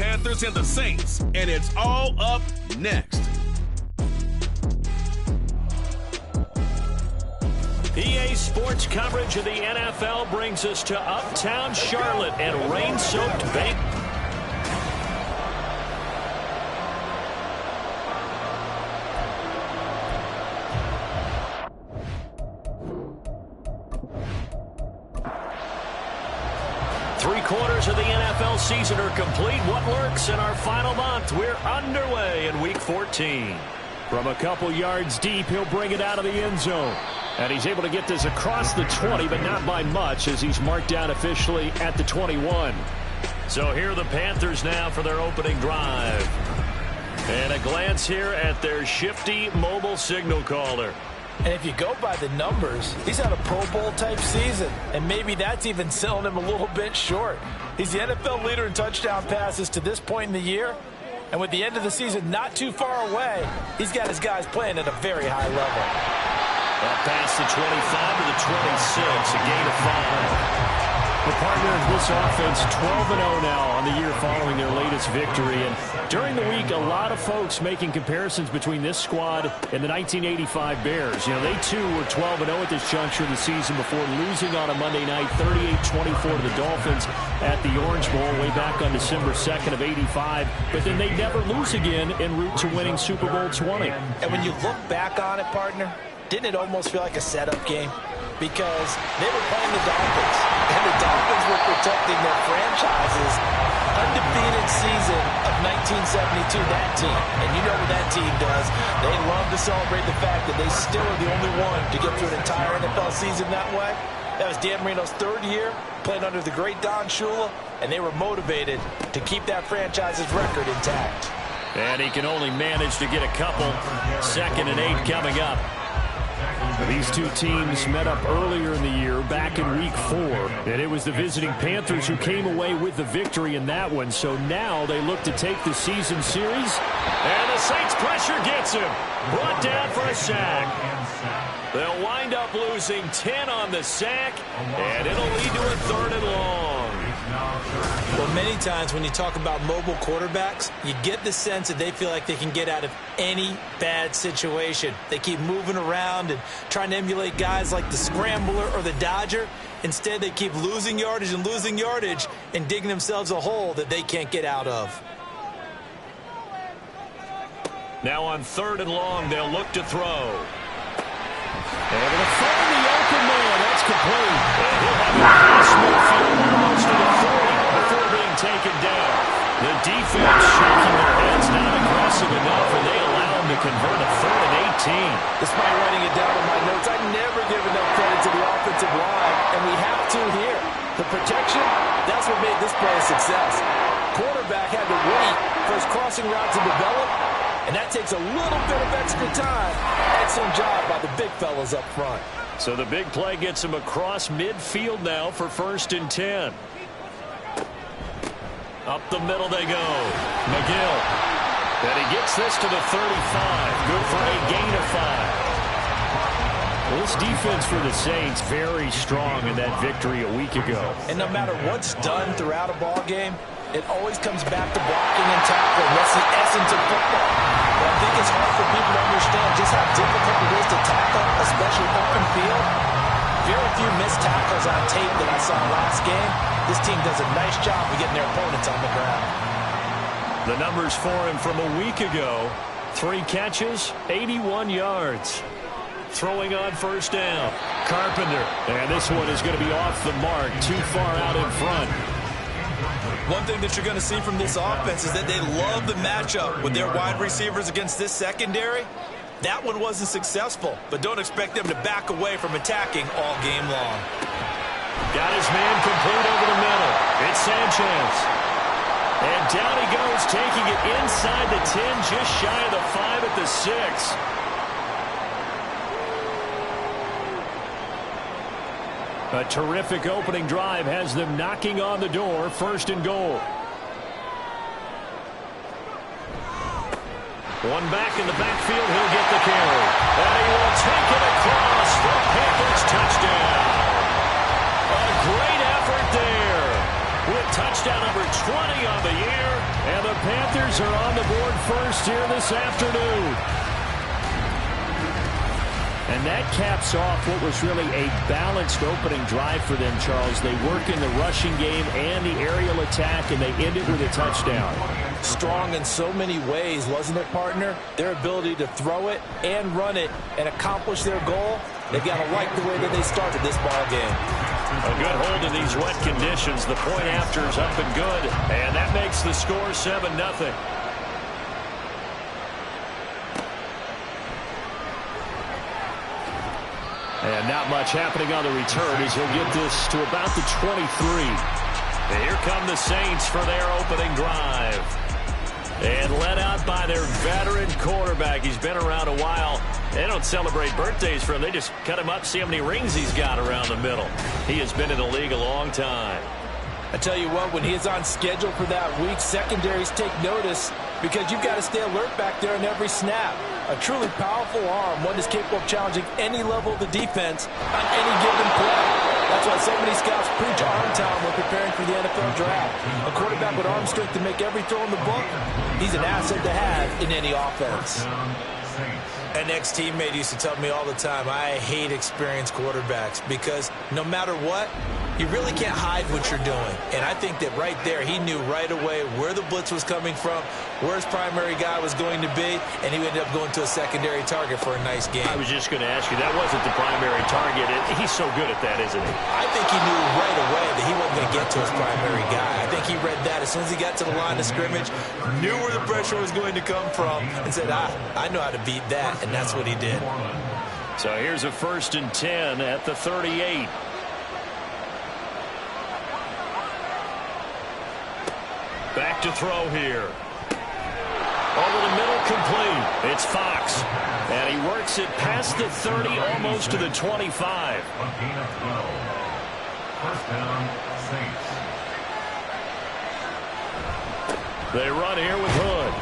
Panthers and the Saints, and it's all up next. EA Sports coverage of the NFL brings us to uptown Charlotte and rain-soaked Bank. Three-quarters of the NFL season are complete. What lurks in our final month? We're underway in Week 14. From a couple yards deep, he'll bring it out of the end zone. And he's able to get this across the 20, but not by much, as he's marked down officially at the 21. So here are the Panthers now for their opening drive. And a glance here at their shifty mobile signal caller. And if you go by the numbers, he's had a Pro Bowl-type season, and maybe that's even selling him a little bit short. He's the NFL leader in touchdown passes to this point in the year, and with the end of the season not too far away, he's got his guys playing at a very high level. Up past the 25 to the 26, a gain of 5. The partner of this offense, 12-0 now on the year following their latest victory. And during the week, a lot of folks making comparisons between this squad and the 1985 Bears. You know, they too were 12-0 at this juncture of the season before losing on a Monday night, 38-24 to the Dolphins at the Orange Bowl way back on December 2nd of 85. But then they never lose again en route to winning Super Bowl 20. And when you look back on it, partner, didn't it almost feel like a setup game? Because they were playing the Dolphins, and the Dolphins were protecting their franchise's undefeated season of 1972, that team. And you know what that team does. They love to celebrate the fact that they still are the only one to get through an entire NFL season that way. That was Dan Marino's third year, playing under the great Don Shula, and they were motivated to keep that franchise's record intact. And he can only manage to get a couple. 2nd and 8 coming up. These two teams met up earlier in the year, back in Week 4, and it was the visiting Panthers who came away with the victory in that one. So now they look to take the season series, and the Saints pressure gets him. Brought down for a sack. They'll wind up losing 10 on the sack, and it'll lead to a 3rd and long. Well, many times when you talk about mobile quarterbacks, you get the sense that they feel like they can get out of any bad situation. They keep moving around and trying to emulate guys like the Scrambler or the Dodger. Instead, they keep losing yardage and digging themselves a hole that they can't get out of. Now on 3rd and long, they'll look to throw. Able to find the open man. That's complete. And he'll have a cross midfield almost to the 40 before being taken down. The defense shaking their heads, not aggressive enough, and they allow him to convert a 3rd and 18. Despite writing it down in my notes, I never give enough credit to the offensive line, and we have to here. The protection, that's what made this play a success. Quarterback had to wait for his crossing route to develop, and that takes a little bit of extra time. Excellent job by the big fellas up front. So the big play gets him across midfield now for 1st and 10. Up the middle they go. McGill. And he gets this to the 35. Good for a gain of 5. Well, this defense for the Saints very strong in that victory a week ago. And no matter what's done throughout a ball game, it always comes back to blocking and tackling. That's the essence of football. But I think it's hard for people to understand just how difficult it is to tackle, especially open field. Very few missed tackles on tape that I saw last game. This team does a nice job of getting their opponents on the ground. The numbers for him from a week ago: 3 catches, 81 yards. Throwing on 1st down. Carpenter. And this one is going to be off the mark, too far out in front. One thing that you're going to see from this offense is that they love the matchup with their wide receivers against this secondary. That one wasn't successful, but don't expect them to back away from attacking all game long. Got his man complete over the middle. It's Sanchez. And down he goes, taking it inside the 10, just shy of the 5 at the 6. A terrific opening drive has them knocking on the door. 1st and goal. One back in the backfield. He'll get the carry. And he will take it across for Panthers touchdown. A great effort there. With touchdown number 20 on the year. And Panthers are on the board first here this afternoon. And that caps off what was really a balanced opening drive for them, Charles. They work in the rushing game and the aerial attack, and they end it with a touchdown. Strong in so many ways, wasn't it, partner? Their ability to throw it and run it and accomplish their goal, they've got to like the way that they started this ball game. A good hold in these wet conditions. The point after is up and good, and that makes the score 7-0. And not much happening on the return as he'll get this to about the 23. And here come the Saints for their opening drive. And led out by their veteran quarterback. He's been around a while. They don't celebrate birthdays for him. They just cut him up, see how many rings he's got around the middle. He has been in the league a long time. I tell you what, when he is on schedule for that week, secondaries take notice because you've got to stay alert back there in every snap. A truly powerful arm, one that's capable of challenging any level of the defense on any given play. That's why so many scouts preach arm time when preparing for the NFL draft. A quarterback with arm strength to make every throw in the book, he's an asset to have in any offense. An ex-teammate used to tell me all the time, I hate experienced quarterbacks because no matter what, you really can't hide what you're doing. And I think that right there, he knew right away where the blitz was coming from, where his primary guy was going to be, and he ended up going to a secondary target for a nice game. I was just going to ask you, that wasn't the primary target. He's so good at that, isn't he? I think he knew right away that he wasn't going to get to his primary guy. I think he read that as soon as he got to the line of scrimmage, knew where the pressure was going to come from, and said, I know how to beat that, and that's what he did. So here's a 1st and 10 at the 38. Back to throw here. Over the middle, complete. It's Fox. And he works it past the 30, almost to the 25. They run here with Hood.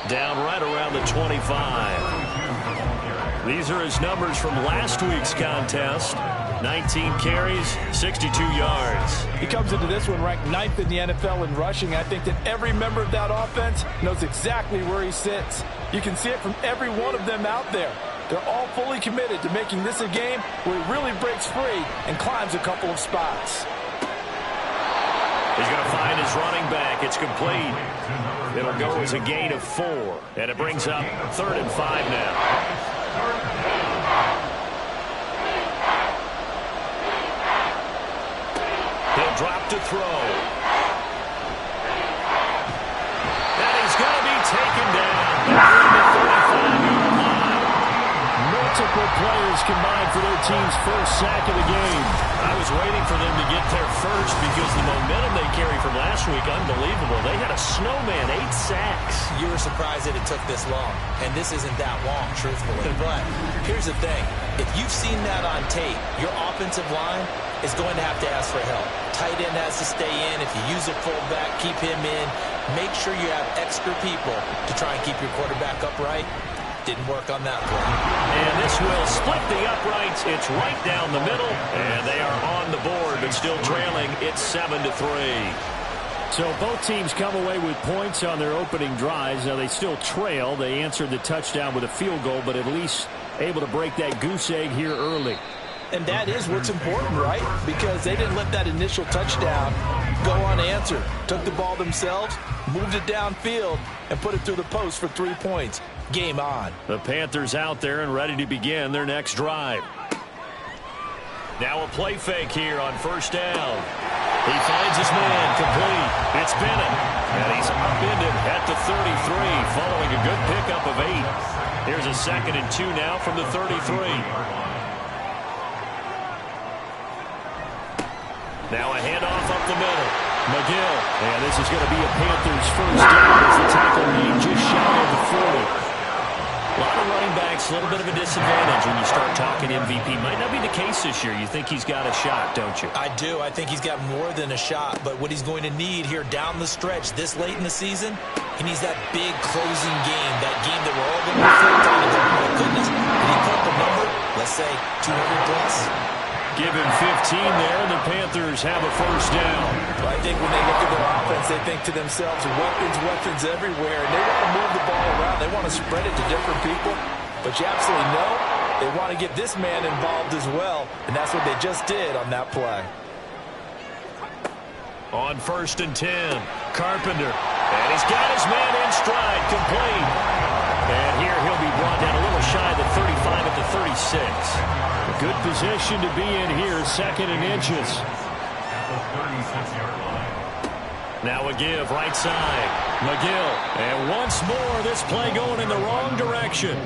Down right around the 25. These are his numbers from last week's contest. 19 carries, 62 yards. He comes into this one ranked 9th in the NFL in rushing. I think that every member of that offense knows exactly where he sits. You can see it from every one of them out there. They're all fully committed to making this a game where he really breaks free and climbs a couple of spots. He's going to find his running back. It's complete. It'll go as a gain of 4. And it brings up 3rd and 5 now. He'll drop to throw. And he's going to be taken down at the 35-yard line. Multiple players combined for their team's first sack of the game. I was waiting for them to get there first because the momentum they carry from last week, unbelievable. They had a snowman, 8 sacks. You were surprised that it took this long, and this isn't that long, truthfully. But here's the thing. If you've seen that on tape, your offensive line is going to have to ask for help. Tight end has to stay in. If you use a fullback, keep him in. Make sure you have extra people to try and keep your quarterback upright. Didn't work on that play. And this will split the uprights. It's right down the middle. And they are on the board, but still trailing. It's 7-3. So both teams come away with points on their opening drives. Now they still trail. They answered the touchdown with a field goal, but at least able to break that goose egg here early. And that is what's important, right? Because they didn't let that initial touchdown go unanswered. Took the ball themselves, moved it downfield, and put it through the post for 3 points. Game on. The Panthers out there and ready to begin their next drive. Now a play fake here on 1st down. He finds his man, complete. It's Bennett, and he's upended at the 33 following a good pickup of 8. Here's a 2nd and 2 now from the 33. Now a handoff up the middle. McGill. And this is going to be a Panthers 1st down as the tackle made just shy of the 40. A lot of running backs, a little bit of a disadvantage when you start talking MVP. Might not be the case this year. You think he's got a shot, don't you? I do. I think he's got more than a shot. But what he's going to need here down the stretch this late in the season, he needs that big closing game, that game that we're all going to reflect on and go, oh my goodness, did he put up a number, let's say 200 plus? Give him 15 there, and the Panthers have a first down. Well, I think when they look at their offense, they think to themselves, weapons everywhere, and they want to move the ball around. They want to spread it to different people, but you absolutely know they want to get this man involved as well, and that's what they just did on that play. On 1st and 10, Carpenter, and he's got his man in stride, complete. And here he'll be brought down a little shy of the 35 at the 36. A good position to be in here, 2nd and inches. Now a give, right side. McGill, and once more this play going in the wrong direction.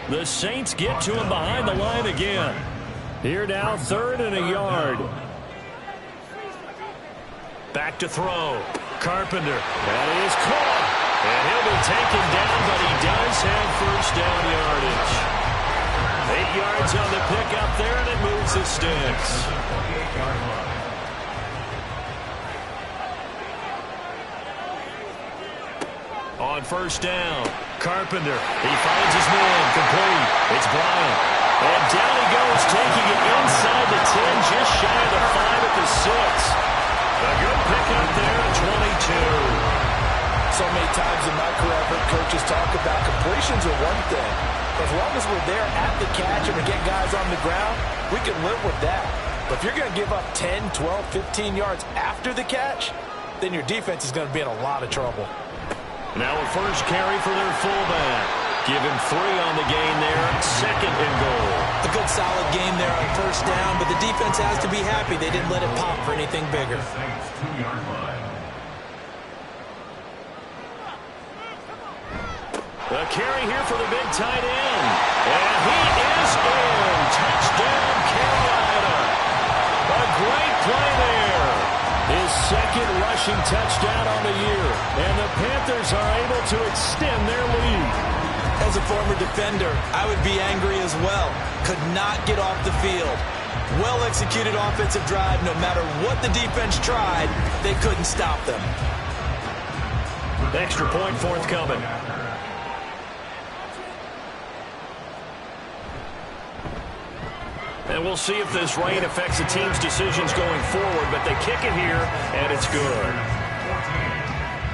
The Saints get to him behind the line again. Here now, 3rd and a yard. Back to throw. Carpenter, that is caught. And he'll be taken down, but he does have first down yardage. 8 yards on the pickup there, and it moves the sticks. On 1st down, Carpenter, he finds his man, complete. It's Bryant. And down he goes, taking it inside the 10, just shy of the 5 at the 6. A good pickup there at 22. So many times in my career, I've heard coaches talk about completions are one thing. As long as we're there at the catch and we get guys on the ground, we can live with that. But if you're going to give up 10, 12, 15 yards after the catch, then your defense is going to be in a lot of trouble. Now a first carry for their fullback. Give him 3 on the gain there, 2nd and goal. A good solid game there on 1st down, but the defense has to be happy they didn't let it pop for anything bigger. A carry here for the big tight end. And he is in. Touchdown, Carolina. A great play there. His 2nd rushing touchdown on the year. And the Panthers are able to extend their lead. As a former defender, I would be angry as well. Could not get off the field. Well-executed offensive drive. No matter what the defense tried, they couldn't stop them. Extra point forthcoming. And we'll see if this rain affects the team's decisions going forward, but they kick it here, and it's good.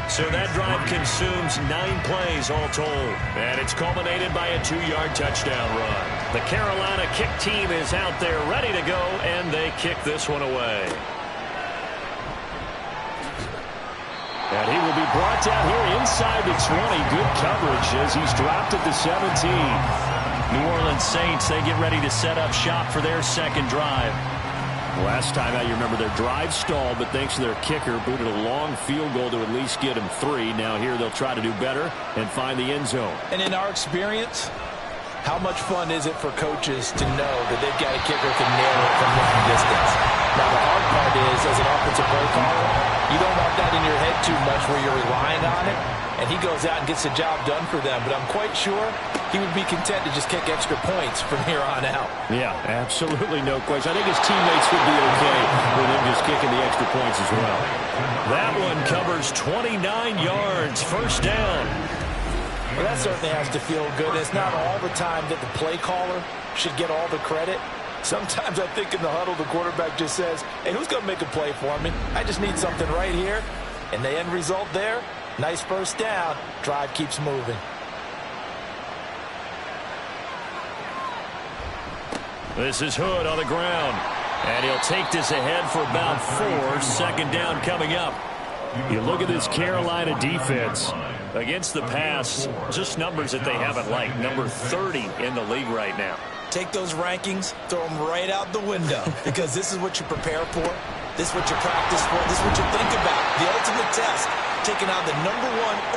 So that drive consumes 9 plays all told, and it's culminated by a 2-yard touchdown run. The Carolina kick team is out there ready to go, and they kick this one away. And he will be brought down here inside the 20. Good coverage as he's dropped at the 17. New Orleans Saints, they get ready to set up shop for their 2nd drive. Last time out, you remember their drive stalled, but thanks to their kicker, booted a long field goal to at least get him 3. Now here they'll try to do better and find the end zone. And in our experience, how much fun is it for coaches to know that they've got a kicker who can nail it from long distance? Now the hard part is, as an offensive play caller, you don't want that in your head too much where you're relying on it, and he goes out and gets the job done for them. But I'm quite sure he would be content to just kick extra points from here on out. Yeah, absolutely no question. I think his teammates would be okay with him just kicking the extra points as well. That one covers 29 yards, 1st down. Well, that certainly has to feel good. It's not all the time that the play caller should get all the credit. Sometimes I think in the huddle, the quarterback just says, hey, who's going to make a play for me? I just need something right here. And the end result there, nice 1st down. Drive keeps moving. This is Hood on the ground. And he'll take this ahead for about 4. 2nd down coming up. You look at this Carolina defense. Against the pass, just numbers that they haven't liked. Number 30 in the league right now. Take those rankings, throw them right out the window, because this is what you prepare for. This is what you practice for. This is what you think about. The ultimate test, taking out the #1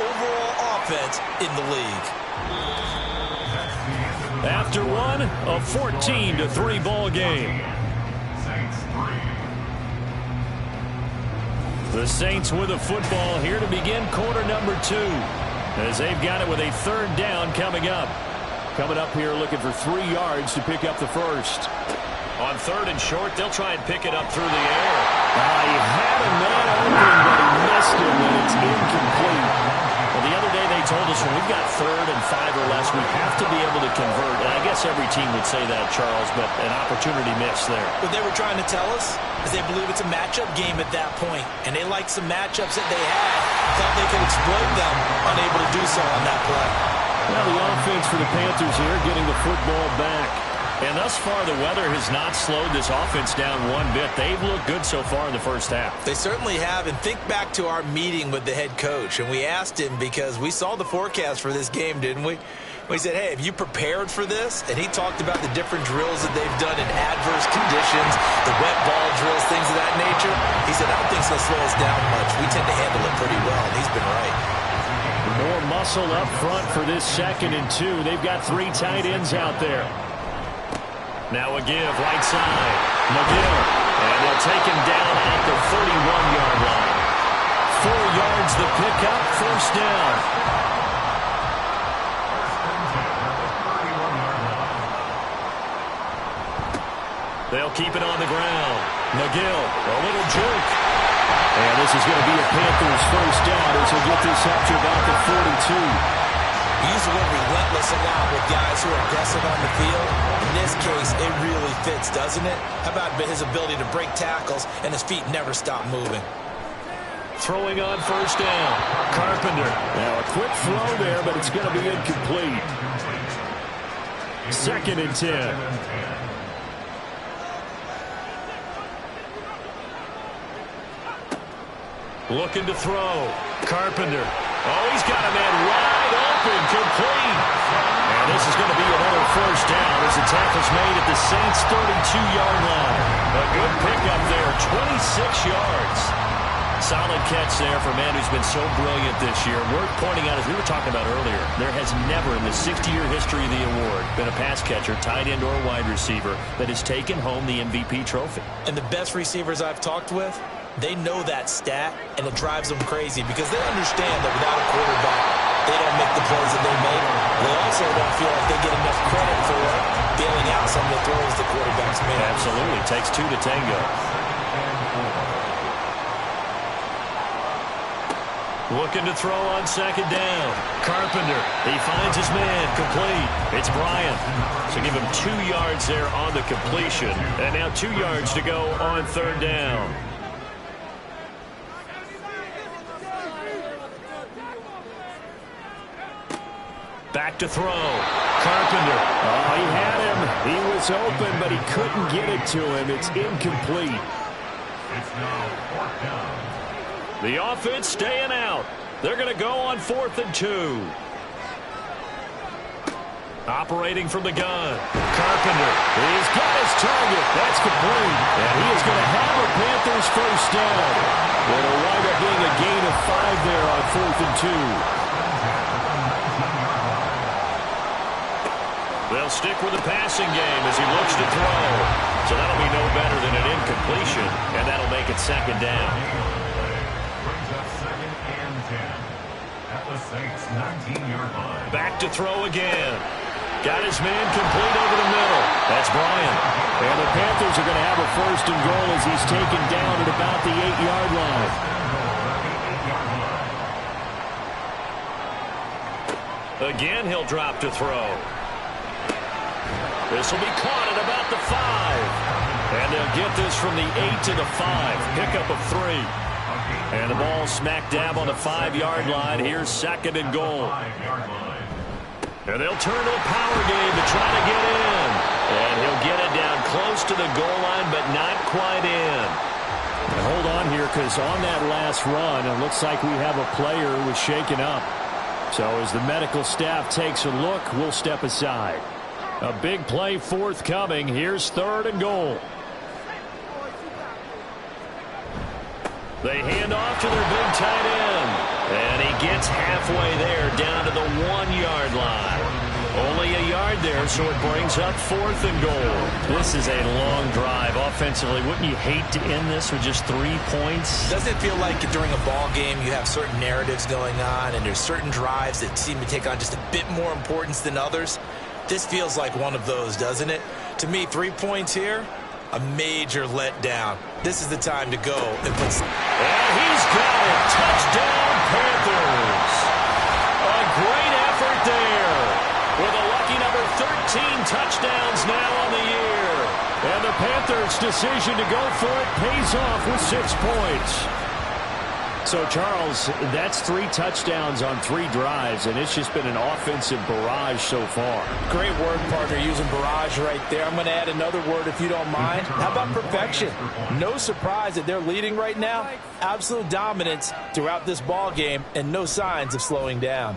overall offense in the league. After one, a 14-3 ball game. The Saints with a football here to begin quarter number 2, as they've got it with a 3rd down coming up. Coming up here looking for 3 yards to pick up the first. On 3rd and short, they'll try and pick it up through the air. He had a man open, but he missed him, and it's incomplete. Well, the other day they told us when we've got 3rd and 5 or less, we have to be able to convert. And I guess every team would say that, Charles, but an opportunity missed there. What they were trying to tell us is they believe it's a matchup game at that point, and they like some matchups that they had, thought they could exploit them, unable to do so on that play. Now the offense for the Panthers here getting the football back. And thus far, the weather has not slowed this offense down one bit. They've looked good so far in the first half. They certainly have. And think back to our meeting with the head coach. And we asked him because we saw the forecast for this game, didn't we? We said, hey, have you prepared for this? And he talked about the different drills that they've done in adverse conditions, the wet ball drills, things of that nature. He said, I don't think it's going to slow us down much. We tend to handle it pretty well, and he's been right. More muscle up front for this 2nd and 2. They've got 3 tight ends out there. Now a give, right side. McGill. And they'll take him down at the 31-yard line. 4 yards the pickup, 1st down. They'll keep it on the ground. McGill, a little juke. And this is going to be a Panthers 1st down as he'll get this up to about the 42. We use the word relentless a lot with guys who are aggressive on the field. In this case, it really fits, doesn't it? How about his ability to break tackles and his feet never stop moving? Throwing on 1st down. Carpenter. Now a quick throw there, but it's going to be incomplete. 2nd and 10. Looking to throw. Carpenter. Oh, he's got a man wide open, complete. And this is going to be another 1st down as the tackle's made at the Saints' 32-yard line. A good pickup there, 26 yards. Solid catch there for a man who's been so brilliant this year. Worth pointing out, as we were talking about earlier, there has never in the 60-year history of the award been a pass catcher, tight end, or wide receiver that has taken home the MVP trophy. And the best receivers I've talked with, they know that stat, and it drives them crazy because they understand that without a quarterback, they don't make the plays that they make. They also don't feel like they get enough credit for bailing out some of the throws the quarterbacks make. Absolutely. Takes 2 to tango. Looking to throw on 2nd down. Carpenter. He finds his man. Complete. It's Bryant. So give him 2 yards there on the completion. And now 2 yards to go on 3rd down. Back to throw. Carpenter. Oh, he had him. He was open, but he couldn't get it to him. It's incomplete. It's now 4th down. The offense staying out. They're going to go on 4th and 2. Operating from the gun. Carpenter. He's got his target. That's complete. And he is going to have a Panthers 1st down. It'll wind up being a gain of 5 there on 4th and 2. They'll stick with the passing game as he looks to throw. So that'll be no better than an incompletion, and that'll make it 2nd down. Brings up 2nd and 10 at the Saints' 19-yard line. Back to throw again. Got his man complete over the middle. That's Bryant. And the Panthers are going to have a 1st and goal as he's taken down at about the 8-yard line. Again, he'll drop to throw. This will be caught at about the 5. And they'll get this from the 8 to the 5. Pickup of 3. And the ball smack dab on the 5-yard line. Here's 2nd and goal. And they'll turn to the power game to try to get in. And he'll get it down close to the goal line, but not quite in. And hold on here, because on that last run, it looks like we have a player who was shaken up. So as the medical staff takes a look, we'll step aside. A big play forthcoming. Here's 3rd and goal. They hand off to their big tight end. And he gets halfway there down to the 1-yard line. Only a yard there, so it brings up 4th and goal. This is a long drive offensively. Wouldn't you hate to end this with just 3 points? Doesn't it feel like during a ball game you have certain narratives going on and there's certain drives that seem to take on just a bit more importance than others? This feels like one of those, doesn't it? To me, 3 points here, a major letdown. This is the time to go and put... And he's got it. Touchdown, Panthers. A His decision to go for it pays off with 6 points. So, Charles, that's 3 touchdowns on 3 drives, and it's just been an offensive barrage so far. Great word, partner, using barrage right there. I'm going to add another word if you don't mind. How about perfection? No surprise that they're leading right now. Absolute dominance throughout this ball game, and no signs of slowing down.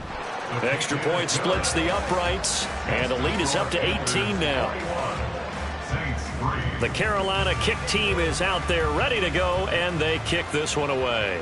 Extra point splits the uprights, and the lead is up to 18 now. The Carolina kick team is out there ready to go, and they kick this one away.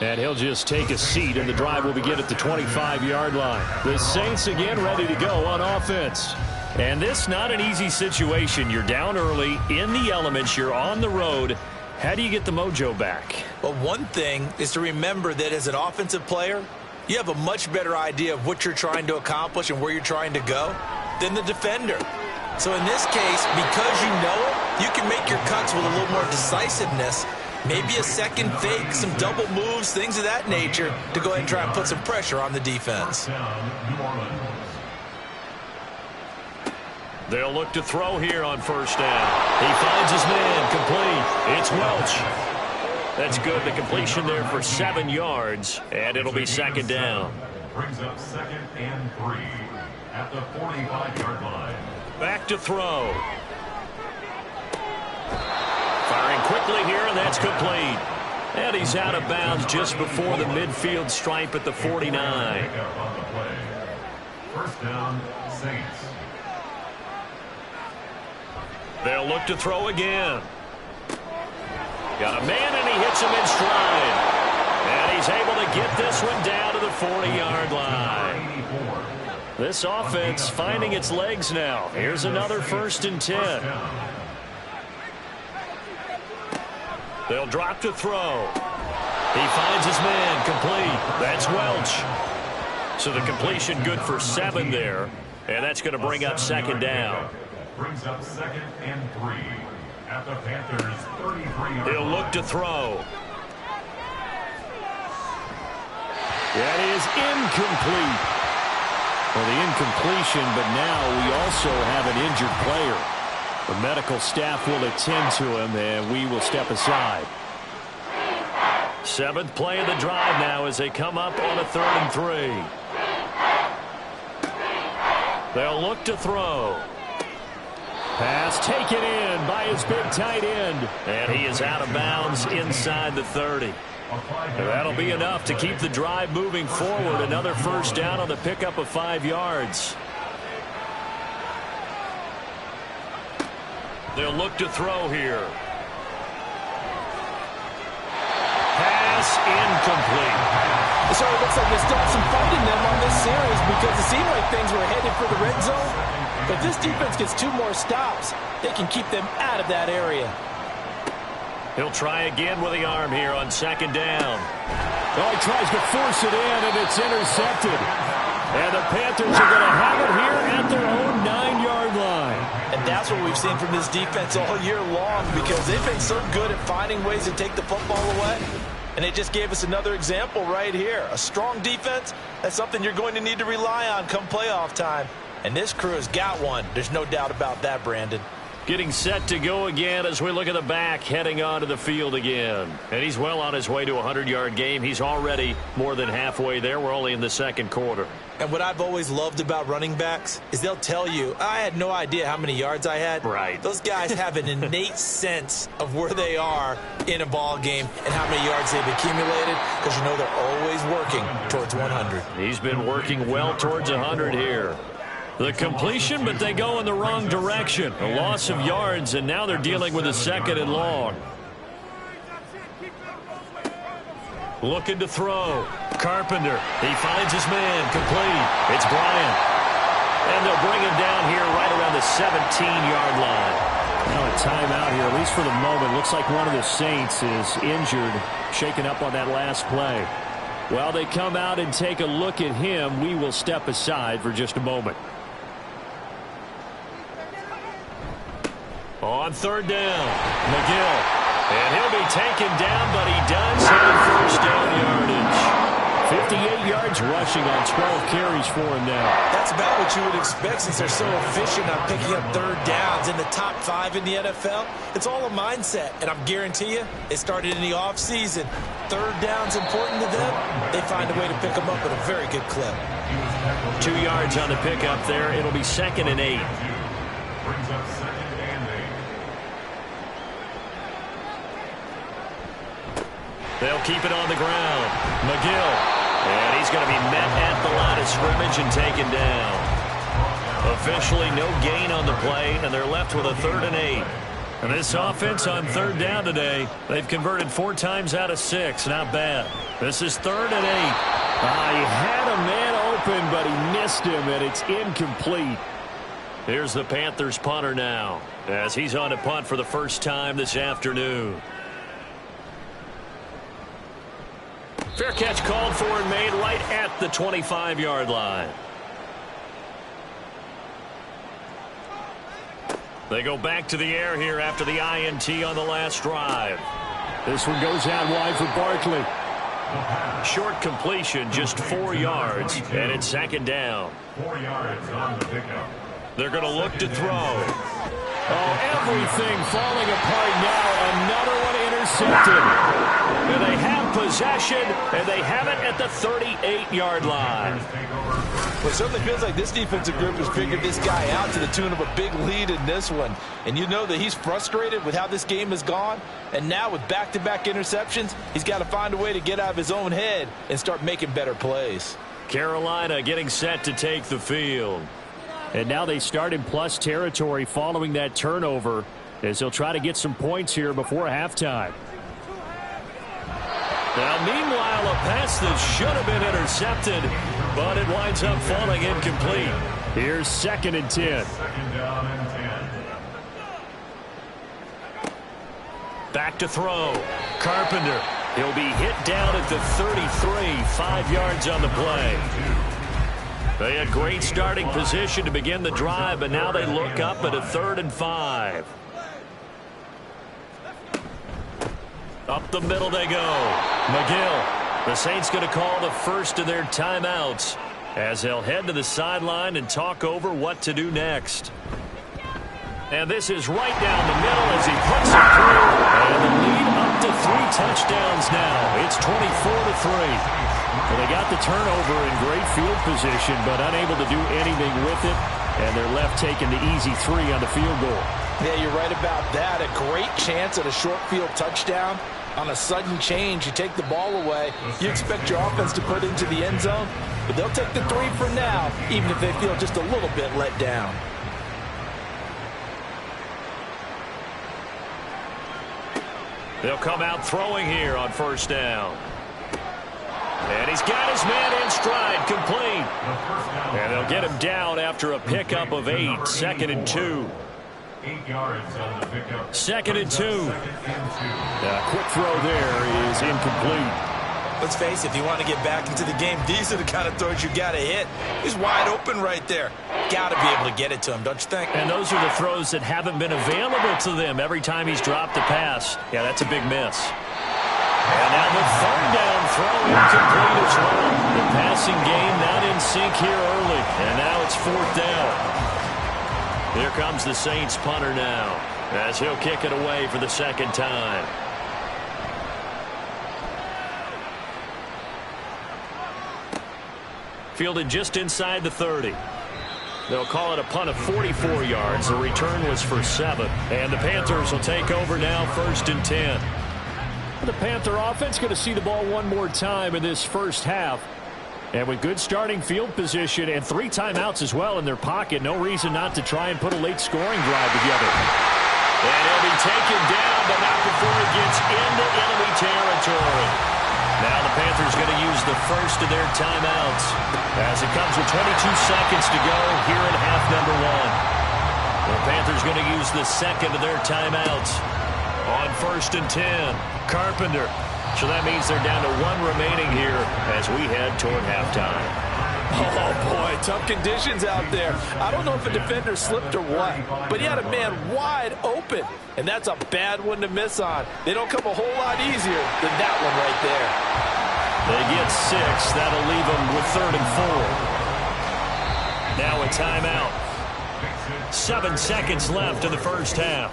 And he'll just take a seat, and the drive will begin at the 25-yard line. The Saints again ready to go on offense. And this not an easy situation. You're down early, in the elements, you're on the road. How do you get the mojo back? Well, one thing is to remember that as an offensive player, you have a much better idea of what you're trying to accomplish and where you're trying to go than the defender. So in this case, because you know it, you can make your cuts with a little more decisiveness. Maybe a second fake, some double moves, things of that nature to go ahead and try and put some pressure on the defense. They'll look to throw here on first down. He finds his man complete. It's Welch. That's good. The completion there for 7 yards, and it'll be second down. Brings up 2nd and 3 at the 45-yard line. Back to throw. Firing quickly here, and that's complete. And he's out of bounds just before the midfield stripe at the 49. First down, Saints. They'll look to throw again. Got a man, and he hits him in stride. And he's able to get this one down to the 40-yard line. This offense finding its legs now. Here's another 1st and 10. They'll drop to throw. He finds his man complete. That's Welch. So the completion good for 7 there. And that's going to bring up second down. Brings up 2nd and 3 at the Panthers 33-yard line. He'll look to throw. That is incomplete. Well, the incompletion, but now we also have an injured player. The medical staff will attend to him, and we will step aside. 7th play of the drive now as they come up on a 3rd and 3. They'll look to throw. Pass taken in by his big tight end. And he is out of bounds inside the 30. That'll be enough to keep the drive moving forward. Another first down on the pickup of 5 yards. They'll look to throw here. Pass incomplete. So it looks like they still have some fight in them on this series because it seemed like things were headed for the red zone. But this defense gets 2 more stops. They can keep them out of that area. He'll try again with the arm here on 2nd down. Oh, he tries to force it in, and it's intercepted. And the Panthers are going to have it here at their own 9-yard line. And that's what we've seen from this defense all year long because they've been so good at finding ways to take the football away. And they just gave us another example right here. A strong defense, that's something you're going to need to rely on come playoff time. And this crew has got one. There's no doubt about that, Brandon. Getting set to go again as we look at the back heading onto the field again. And he's well on his way to a 100-yard game. He's already more than halfway there. We're only in the 2nd quarter. And what I've always loved about running backs is they'll tell you, I had no idea how many yards I had. Right. Those guys have an innate sense of where they are in a ball game and how many yards they've accumulated because you know they're always working towards 100. He's been working well towards 100 here. The completion, but they go in the wrong direction. A loss of yards, and now they're dealing with a 2nd and long. Looking to throw. Carpenter. He finds his man. Complete. It's Bryant. And they'll bring him down here right around the 17-yard line. Now a timeout here, at least for the moment. Looks like one of the Saints is injured, shaken up on that last play. While they come out and take a look at him, we will step aside for just a moment. On 3rd down, McGill. And he'll be taken down, but he does have first down yardage. 58 yards rushing on 12 carries for him now. That's about what you would expect since they're so efficient on picking up third downs in the top 5 in the NFL. It's all a mindset, and I guarantee you it started in the offseason. Third down's important to them. They find a way to pick them up at a very good clip. 2 yards on the pickup there. It'll be 2nd and 8. Brings up 2nd and 8. They'll keep it on the ground. McGill. And he's going to be met at the line of scrimmage and taken down. Officially no gain on the play, and they're left with a 3rd and 8. And this offense on 3rd down today, they've converted 4 times out of 6. Not bad. This is 3rd and 8. He had a man open, but he missed him, and it's incomplete. Here's the Panthers punter now, as he's on to punt for the first time this afternoon. Fair catch called for and made right at the 25-yard line. They go back to the air here after the INT on the last drive. This one goes out wide for Barkley. Short completion, just 4 yards, and it's 2nd down. 4 yards on the pickup. They're going to look to throw. Oh, everything falling apart now. Another one intercepted. And they have possession, and they have it at the 38-yard line. Well, it certainly feels like this defensive group has figured this guy out to the tune of a big lead in this one. And you know that he's frustrated with how this game has gone. And now with back-to-back interceptions, he's got to find a way to get out of his own head and start making better plays. Carolina getting set to take the field. And now they start in plus territory following that turnover, as they'll try to get some points here before halftime. Now, meanwhile, a pass that should have been intercepted, but it winds up falling incomplete. Here's 2nd and 10. 2nd down and 10. Back to throw. Carpenter. He'll be hit down at the 33, 5 yards on the play. They had great starting position to begin the drive, but now they look up at a 3rd and 5. Up the middle they go. McGill. The Saints going to call the first of their timeouts as they'll head to the sideline and talk over what to do next. And this is right down the middle as he puts it through. And the lead up to 3 touchdowns now. It's 24-3. Well, they got the turnover in great field position, but unable to do anything with it. And they're left taking the easy 3 on the field goal. Yeah, you're right about that. A great chance at a short field touchdown. On a sudden change, you take the ball away. You expect your offense to put into the end zone, but they'll take the 3 for now, even if they feel just a little bit let down. They'll come out throwing here on 1st down. And he's got his man in stride, complete. And they'll get him down after a pickup of 8, 2nd and 2. 8 yards on the pickup. 2nd and 2. Quick throw there is incomplete. Let's face it, if you want to get back into the game, these are the kind of throws you got to hit. He's wide open right there. Got to be able to get it to him, don't you think? And those are the throws that haven't been available to them every time he's dropped a pass. Yeah, that's a big miss. And now the 3rd down throw incomplete as well. The passing game not in sync here early. And now it's 4th down. Here comes the Saints punter now, as he'll kick it away for the 2nd time. Fielded just inside the 30. They'll call it a punt of 44 yards. The return was for 7. And the Panthers will take over now, 1st and 10. The Panther offense going to see the ball one more time in this first half. And with good starting field position and 3 timeouts as well in their pocket, no reason not to try and put a late scoring drive together. And he'll be taken down, but not before he gets into enemy territory. Now the Panthers going to use the first of their timeouts as it comes with 22 seconds to go here in half number 1. The Panthers going to use the second of their timeouts on 1st and 10. Carpenter. So that means they're down to 1 remaining here as we head toward halftime. Oh, boy, tough conditions out there. I don't know if a defender slipped or what, but he had a man wide open, and that's a bad one to miss on. They don't come a whole lot easier than that one right there. They get 6. That'll leave them with 3rd and 4. Now a timeout. 7 seconds left in the first half.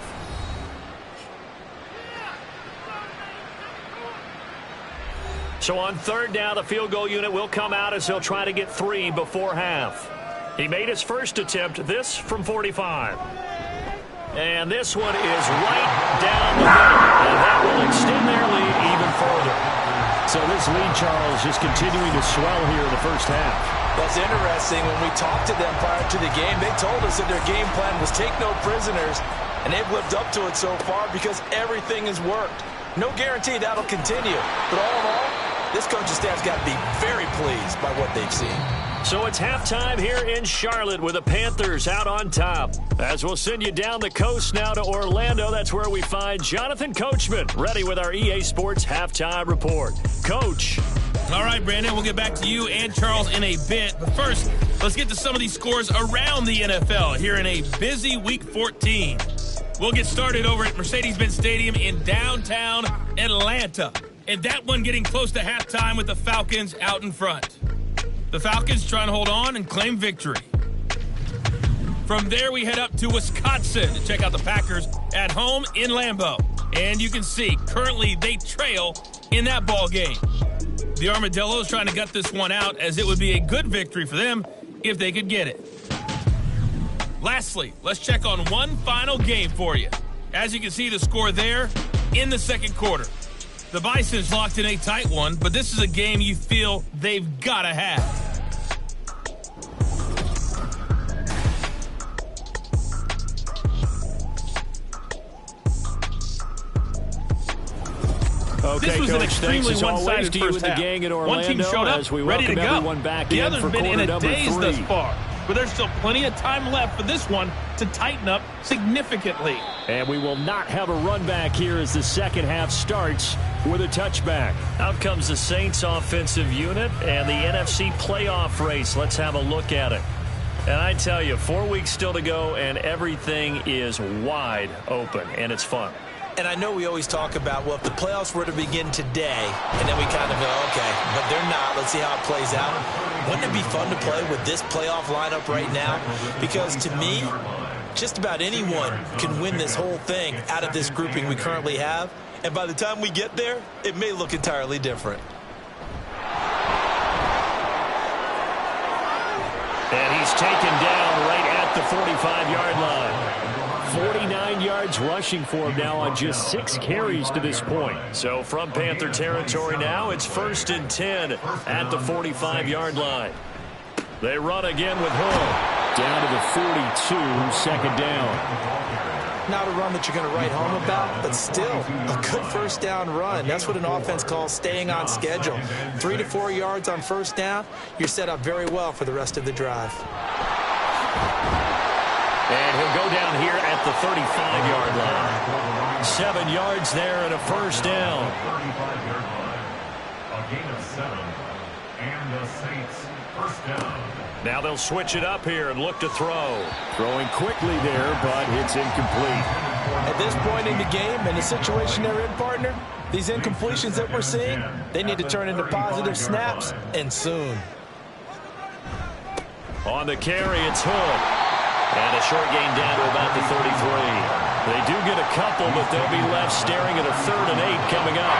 So on 3rd down, the field goal unit will come out as he'll try to get 3 before half. He made his first attempt, this from 45. And this one is right down the middle. And that will extend their lead even further. So this lead, Charles, just continuing to swell here in the first half. That's interesting. When we talked to them prior to the game, they told us that their game plan was take no prisoners, and they've lived up to it so far because everything has worked. No guarantee that'll continue. But all in all, this coaching staff's got to be very pleased by what they've seen. So it's halftime here in Charlotte with the Panthers out on top. As we'll send you down the coast now to Orlando, that's where we find Jonathan Coachman ready with our EA Sports Halftime Report. Coach. All right, Brandon, we'll get back to you and Charles in a bit. But first, let's get to some of these scores around the NFL here in a busy Week 14. We'll get started over at Mercedes-Benz Stadium in downtown Atlanta. And that one getting close to halftime with the Falcons out in front. The Falcons trying to hold on and claim victory. From there, we head up to Wisconsin to check out the Packers at home in Lambeau. And you can see, currently, they trail in that ball game. The Armadillos trying to gut this one out, as it would be a good victory for them if they could get it. Lastly, let's check on one final game for you. As you can see, the score there in the second quarter. The Bison's locked in a tight one, but this is a game you feel they've got to have. Okay, this was Coach, an extremely one-sided first half. One team showed up, ready to go. The other's been in a daze thus far. But there's still plenty of time left for this one to tighten up significantly. And we will not have a run back here as the second half starts with a touchback. Out comes the Saints offensive unit and the NFC playoff race. Let's have a look at it. And I tell you, 4 weeks still to go, and everything is wide open, and it's fun. And I know we always talk about, well, if the playoffs were to begin today, and then we kind of go, okay, but they're not. Let's see how it plays out. Wouldn't it be fun to play with this playoff lineup right now? Because to me, just about anyone can win this whole thing out of this grouping we currently have. And by the time we get there, it may look entirely different. And he's taken down right at the 45-yard line. 49 yards rushing for him now on just 6 carries to this point. So from Panther territory now, it's 1st and 10 at the 45-yard line. They run again with Hood. Down to the 42, second down. Not a run that you're going to write home about, but still a good first down run. That's what an offense calls staying on schedule. 3 to 4 yards on first down, you're set up very well for the rest of the drive. And he'll go down here at the 35-yard line. 7 yards there and a first down. A gain of 7. And the Saints first down. Now they'll switch it up here and look to throw. Throwing quickly there, but it's incomplete. At this point in the game and the situation they're in, partner, these incompletions that we're seeing, they need to turn into positive snaps, and soon. On the carry, it's Hood. And a short gain down to about the 33. They do get a couple, but they'll be left staring at a 3rd and 8 coming up.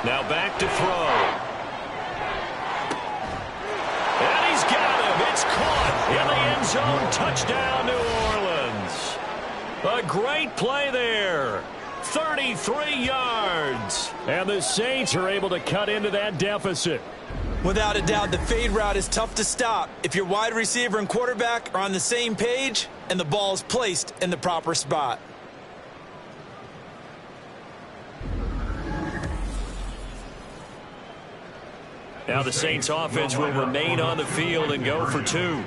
Now back to throw. And he's got him. It's caught in the end zone. Touchdown, New Orleans. A great play there. 33 yards. And the Saints are able to cut into that deficit. Without a doubt, the fade route is tough to stop if your wide receiver and quarterback are on the same page and the ball is placed in the proper spot. Now the Saints offense will remain on the field and go for 2.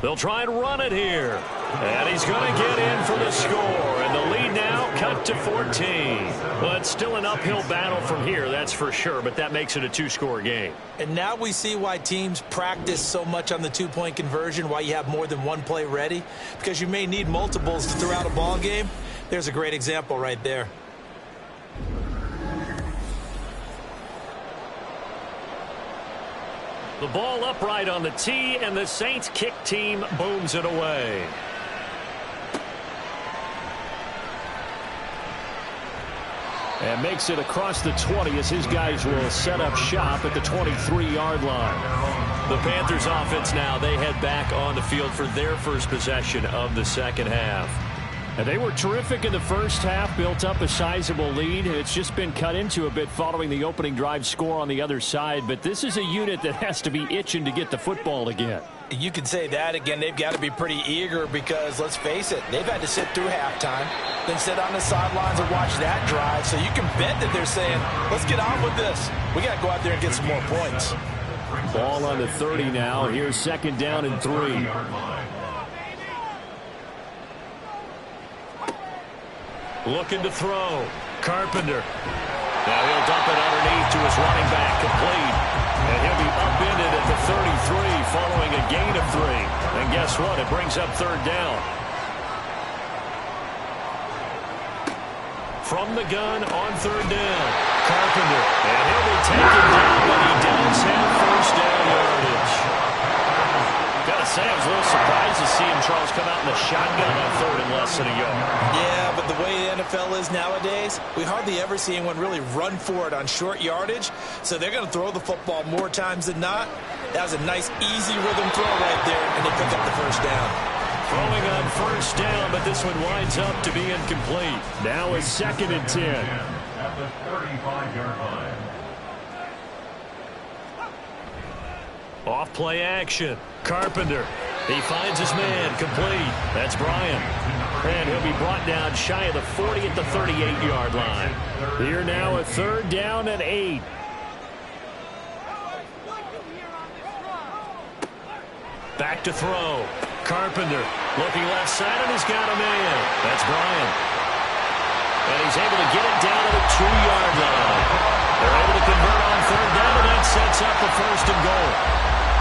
They'll try and run it here. And he's going to get in for the score. And the lead now cut to 14. Well, it's still an uphill battle from here, that's for sure, but that makes it a two-score game. And now we see why teams practice so much on the two-point conversion, why you have more than one play ready, because you may need multiples to throw out a ball game. There's a great example right there. The ball upright on the tee, and the Saints kick team booms it away. And makes it across the 20 as his guys will set up shop at the 23-yard line. The Panthers offense now, they head back on the field for their first possession of the second half. And they were terrific in the first half, built up a sizable lead. It's just been cut into a bit following the opening drive score on the other side. But this is a unit that has to be itching to get the football again. You can say that again. They've got to be pretty eager because, let's face it, they've had to sit through halftime, then sit on the sidelines and watch that drive. So you can bet that they're saying, let's get on with this. We got to go out there and get some more points. Ball on the 30 now. Here's second down and 3. Looking to throw. Carpenter. Now he'll dump it underneath to his running back. Complete. And he'll be upended at the 33 following a gain of 3. And guess what? It brings up third down. From the gun on third down. Carpenter. And he'll be taken down, but he does have first down yardage. Gotta say, I was a little surprised to see him, Charles, come out in the shotgun on third and less than a yard. Yeah, but the way the NFL is nowadays, we hardly ever see anyone really run for it on short yardage. So they're going to throw the football more times than not. That was a nice, easy rhythm throw right there, and they pick up the first down. Throwing on first down, but this one winds up to be incomplete. Now it's second and 10. At the 35-yard line. Off play action. Carpenter. He finds his man. Complete. That's Bryant. And he'll be brought down shy of the 40 at the 38-yard line. Here now a third down and 8. Back to throw. Carpenter looking left side, and he's got a man. That's Bryant. And he's able to get it down to the 2-yard line. They're able to convert on third down, and that sets up the first and goal.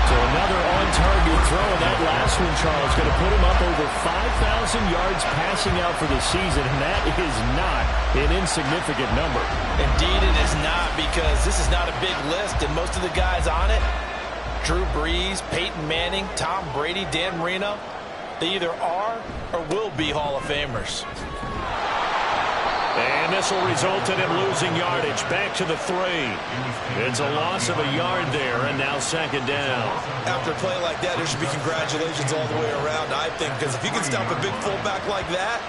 So another on-target throw, and that last one, Charles, going to put him up over 5,000 yards passing out for the season, and that is not an insignificant number. Indeed it is not, because this is not a big list, and most of the guys on it, Drew Brees, Peyton Manning, Tom Brady, Dan Marino, they either are or will be Hall of Famers. And this will result in him losing yardage. Back to the 3. It's a loss of a yard there, and now second down. After a play like that, there should be congratulations all the way around, I think, because if you can stop a big fullback like that,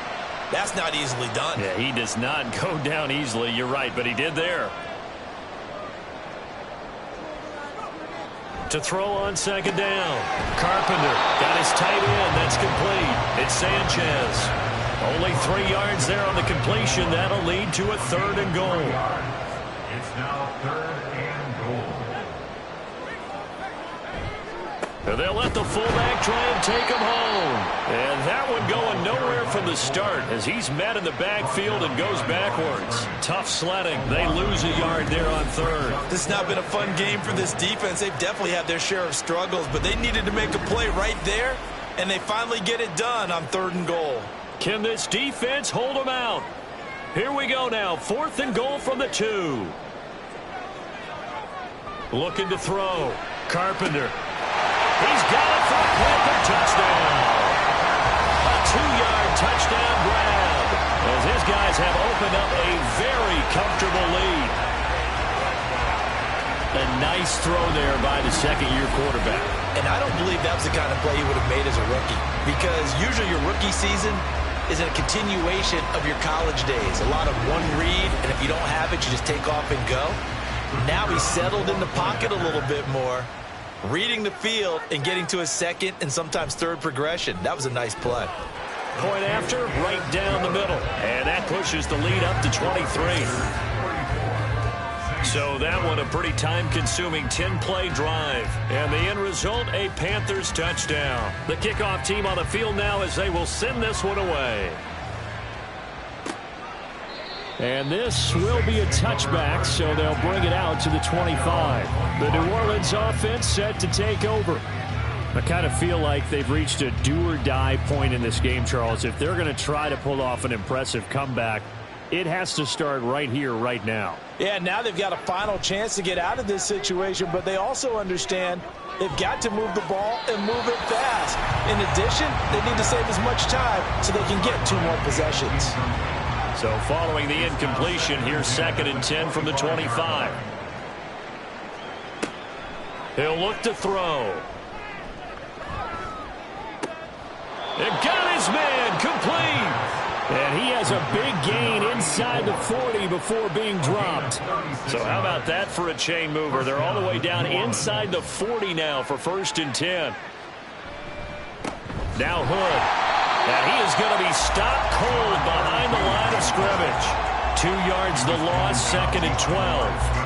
that's not easily done. Yeah, he does not go down easily. You're right, but he did there. To throw on second down. Carpenter got his tight end. That's complete. It's Sanchez. Only 3 yards there on the completion. That'll lead to a third and goal. It's now third and goal. And they'll let the fullback try and take him home. And that one going nowhere from the start as he's met in the backfield and goes backwards. Tough sledding. They lose a yard there on third. This has not been a fun game for this defense. They've definitely had their share of struggles, but they needed to make a play right there, and they finally get it done on third and goal. Can this defense hold them out? Here we go now. 4th and goal from the 2. Looking to throw. Carpenter. He's got it for a Panther touchdown. A 2-yard touchdown grab as his guys have opened up a very comfortable lead. A nice throw there by the second-year quarterback. And I don't believe that was the kind of play he would have made as a rookie, because usually your rookie season is a continuation of your college days. A lot of one read, and if you don't have it, you just take off and go. Now he's settled in the pocket a little bit more, reading the field and getting to his second and sometimes third progression. That was a nice play. Point after, right down the middle. And that pushes the lead up to 23. So that one a pretty time-consuming 10-play drive. And the end result, a Panthers touchdown. The kickoff team on the field now as they will send this one away. And this will be a touchback, so they'll bring it out to the 25. The New Orleans offense set to take over. I kind of feel like they've reached a do-or-die point in this game, Charles. If they're going to try to pull off an impressive comeback, it has to start right here, right now. Yeah, now they've got a final chance to get out of this situation, but they also understand they've got to move the ball and move it fast. In addition, they need to save as much time so they can get 2 more possessions. So following the incompletion, here's 2nd and 10 from the 25. He'll look to throw. And got his man complete. And he has a big gain inside the 40 before being dropped. So how about that for a chain mover? They're all the way down inside the 40 now for 1st and 10. Now Hood. And he is going to be stopped cold behind the line of scrimmage. 2 yards the loss, 2nd and 12.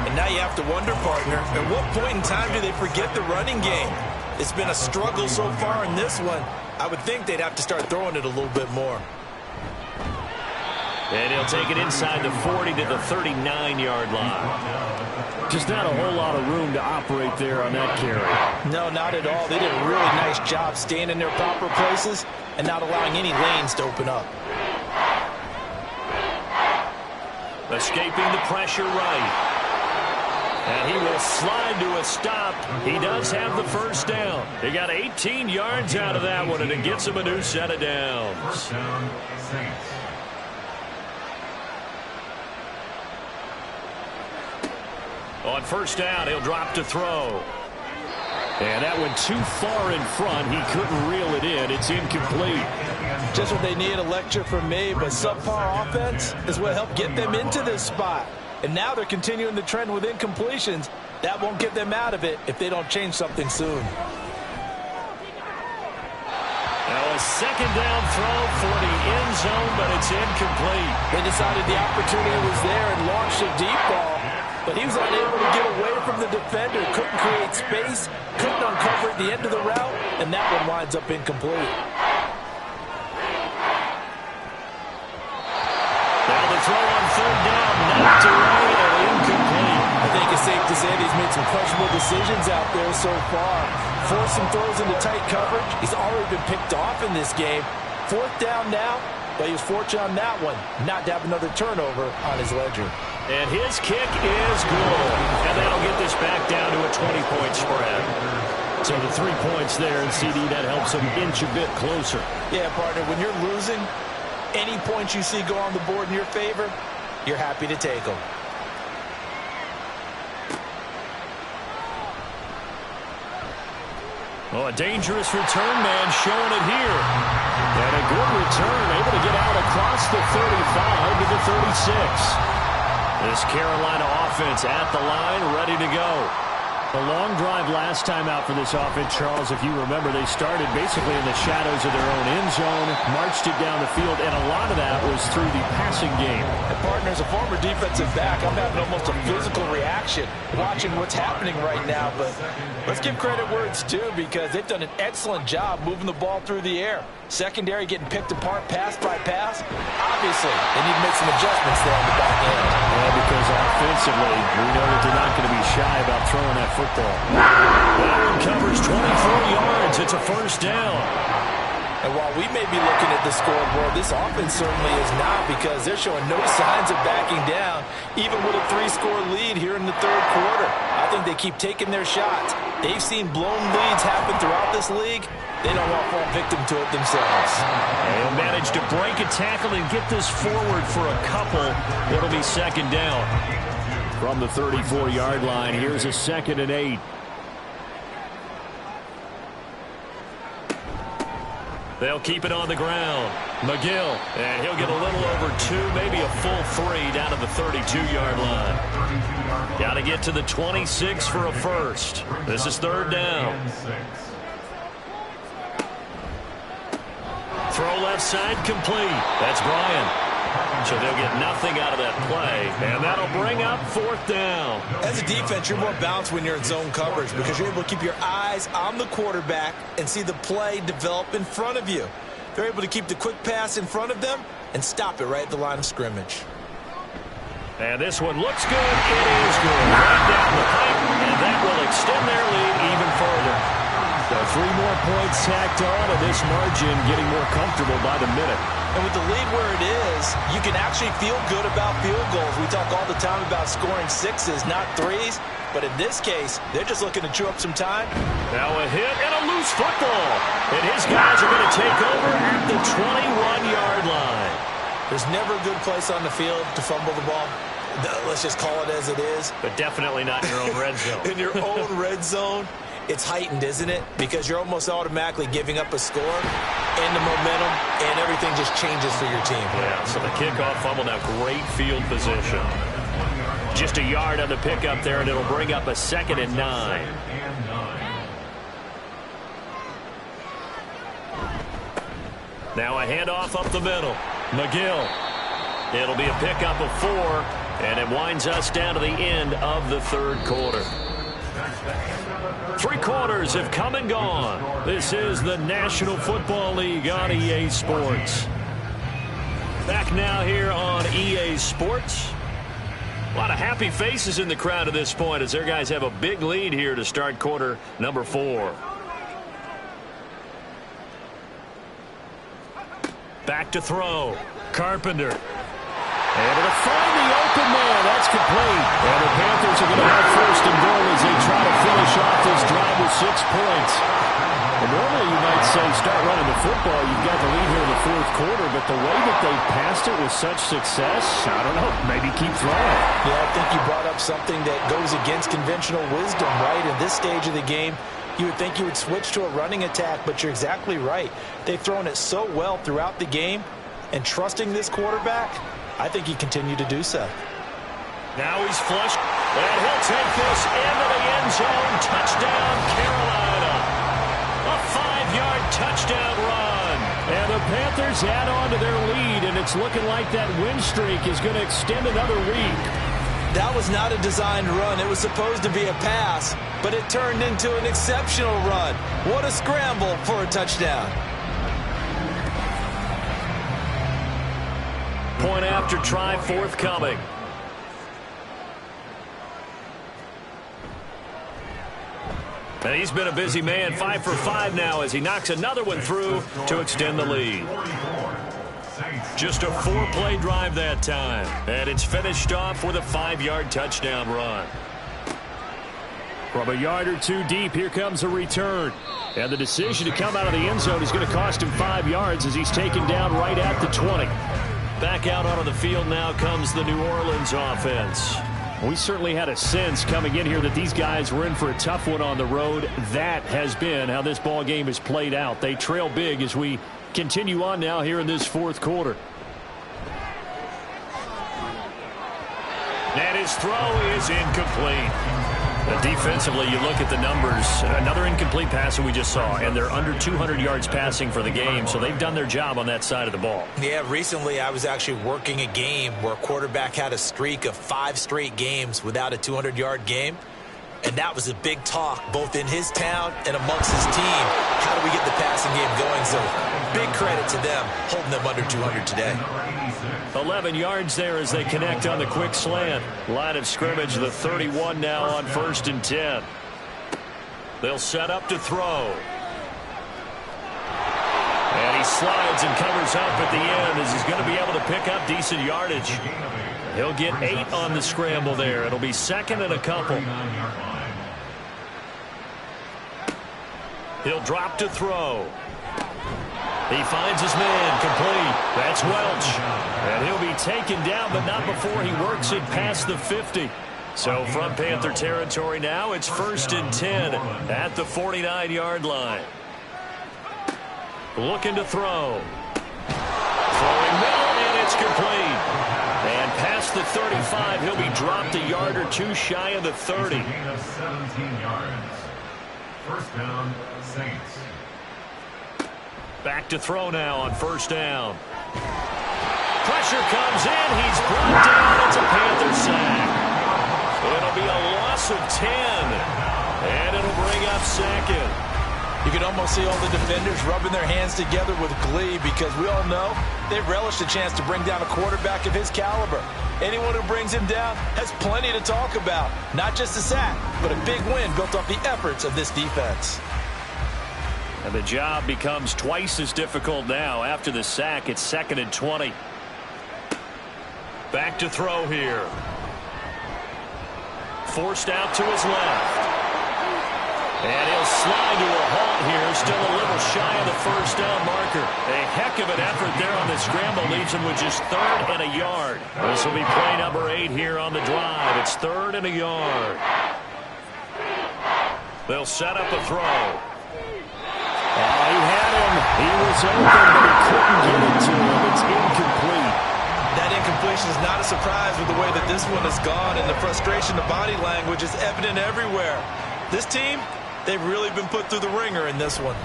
And now you have to wonder, partner, at what point in time do they forget the running game? It's been a struggle so far in this one. I would think they'd have to start throwing it a little bit more. And he'll take it inside the 40 to the 39-yard line. Just not a whole lot of room to operate there on that carry. No, not at all. They did a really nice job staying in their proper places and not allowing any lanes to open up. Escaping the pressure right. And he will slide to a stop. He does have the 1st down. He got 18 yards out of that one, and it gets him a new set of downs. On 1st down, he'll drop to throw. And that went too far in front. He couldn't reel it in. It's incomplete. Just what they need, a lecture from me, but subpar offense is what helped get them into this spot. And now they're continuing the trend with incompletions. That won't get them out of it if they don't change something soon. Now a 2nd down throw for the end zone, but it's incomplete. They decided the opportunity was there and launched a deep ball, but he was unable to get away from the defender, couldn't create space, couldn't uncover at the end of the route, and that one winds up incomplete. Now the throw on 3rd down, knocked away and incomplete. I think it's safe to say that he's made some questionable decisions out there so far. Forced some throws into tight coverage. He's already been picked off in this game. 4th down now, but he was fortunate on that one not to have another turnover on his ledger. And his kick is good. And that'll get this back down to a 20-point spread. So the 3 points there, and CD, that helps him inch a bit closer. Yeah, partner, when you're losing, any points you see go on the board in your favor, you're happy to take them. Oh, a dangerous return man showing it here. And a good return, able to get out across the 35 to the 36. This Carolina offense at the line, ready to go. A long drive last time out for this offense, Charles. If you remember, they started basically in the shadows of their own end zone, marched it down the field, and a lot of that was through the passing game. And partner, as a former defensive back, I'm having almost a physical reaction watching what's happening right now. But let's give credit where it's due, because they've done an excellent job moving the ball through the air. Secondary getting picked apart pass by pass. Obviously, they need to make some adjustments there on the back end. Yeah, because offensively, we know that they're not going to be shy about throwing that football. That one covers 24 yards. It's a 1st down. And while we may be looking at the scoreboard, this offense certainly is not, because they're showing no signs of backing down, even with a 3-score lead here in the 3rd quarter. I think they keep taking their shots. They've seen blown leads happen throughout this league. They don't want to fall victim to it themselves. They'll manage to break a tackle and get this forward for a couple. It'll be 2nd down. From the 34-yard line, here's a 2nd and 8. They'll keep it on the ground. McGill, and he'll get a little over 2, maybe a full 3 down to the 32-yard line. Got to get to the 26 for a 1st. This is 3rd down. Throw left side complete. That's Bryant. So they'll get nothing out of that play, and that'll bring up 4th down. As a defense, you're more balanced when you're in zone coverage, because you're able to keep your eyes on the quarterback and see the play develop in front of you. They're able to keep the quick pass in front of them and stop it right at the line of scrimmage. And this one looks good. It is good. Right down the pipe, and that will extend their lead even further. So 3 more points tacked on, and this margin getting more comfortable by the minute. And with the lead where it is, you can actually feel good about field goals. We talk all the time about scoring 6s, not 3s. But in this case, they're just looking to chew up some time. Now a hit and a loose football. And his guys are going to take over at the 21-yard line. There's never a good place on the field to fumble the ball. Let's just call it as it is. But definitely not in your own red zone. In your own red zone, it's heightened, isn't it? Because you're almost automatically giving up a score and the momentum, and everything just changes for your team. Yeah, so the kickoff fumble, now great field position. Just a yard on the pickup there, and it'll bring up a 2nd and 9. Now a handoff up the middle. McGill. It'll be a pickup of 4, and it winds us down to the end of the 3rd quarter. 3 quarters have come and gone. This is the National Football League on EA Sports. Back now here on EA Sports. A lot of happy faces in the crowd at this point as their guys have a big lead here to start quarter number 4. Back to throw. Carpenter. Able to find the open man. That's complete. And the Panthers are going to have 1st and goal as they try to finish off this drive with 6 points. And normally you might say start running the football. You've got the lead here in the 4th quarter, but the way that they've passed it with such success, I don't know, maybe keep throwing. Yeah, I think you brought up something that goes against conventional wisdom, right? In this stage of the game, you would think you would switch to a running attack, but you're exactly right. They've thrown it so well throughout the game, and trusting this quarterback, I think he continued to do so. Now he's flushed, and he'll take this into the end zone. Touchdown, Carolina. A 5-yard touchdown run. And the Panthers add on to their lead, and it's looking like that win streak is going to extend another week. That was not a designed run. It was supposed to be a pass, but it turned into an exceptional run. What a scramble for a touchdown. Point after try forthcoming. And he's been a busy man, 5 for 5 now as he knocks another one through to extend the lead. Just a 4-play drive that time. And it's finished off with a 5-yard touchdown run. From a yard or 2 deep, here comes a return. And the decision to come out of the end zone is going to cost him 5 yards as he's taken down right at the 20. Back out onto the field now comes the New Orleans offense. We certainly had a sense coming in here that these guys were in for a tough one on the road. That has been how this ball game has played out. They trail big as we continue on now here in this 4th quarter. And his throw is incomplete. Defensively, you look at the numbers. Another incomplete pass that we just saw, and they're under 200 yards passing for the game, so they've done their job on that side of the ball. Yeah, recently I was actually working a game where a quarterback had a streak of 5 straight games without a 200-yard game, and that was a big talk both in his town and amongst his team. How do we get the passing game going? So big credit to them holding them under 200 today. 11 yards there as they connect on the quick slant. Line of scrimmage, the 31 now on 1st and 10. They'll set up to throw. And he slides and covers up at the end as he's going to be able to pick up decent yardage. He'll get 8 on the scramble there. It'll be 2nd and a couple. He'll drop to throw. He finds his man, complete. That's Welch. And he'll be taken down, but not before he works it past the 50. So from Panther territory now, it's 1st and 10 at the 49-yard line. Looking to throw. Throwing middle, and it's complete. And past the 35, he'll be dropped a yard or 2 shy of the 30. 17 yards. First down, Saints. Back to throw now on 1st down. Pressure comes in. He's brought down. It's a Panther sack. It'll be a loss of 10. And it'll bring up 2nd. You can almost see all the defenders rubbing their hands together with glee because we all know they relish the chance to bring down a quarterback of his caliber. Anyone who brings him down has plenty to talk about. Not just a sack, but a big win built off the efforts of this defense. And the job becomes twice as difficult now. After the sack, it's 2nd and 20. Back to throw here. Forced out to his left. And he'll slide to a halt here. Still a little shy of the first down marker. A heck of an effort there on the scramble. Leaves him with just 3rd and a yard. This will be play number 8 here on the drive. It's 3rd and a yard. They'll set up a throw. He had him. He was open, but he couldn't get it to him. It's incomplete. That incompletion is not a surprise with the way that this one has gone, and the frustration, the body language is evident everywhere. This team, they've really been put through the ringer in this one.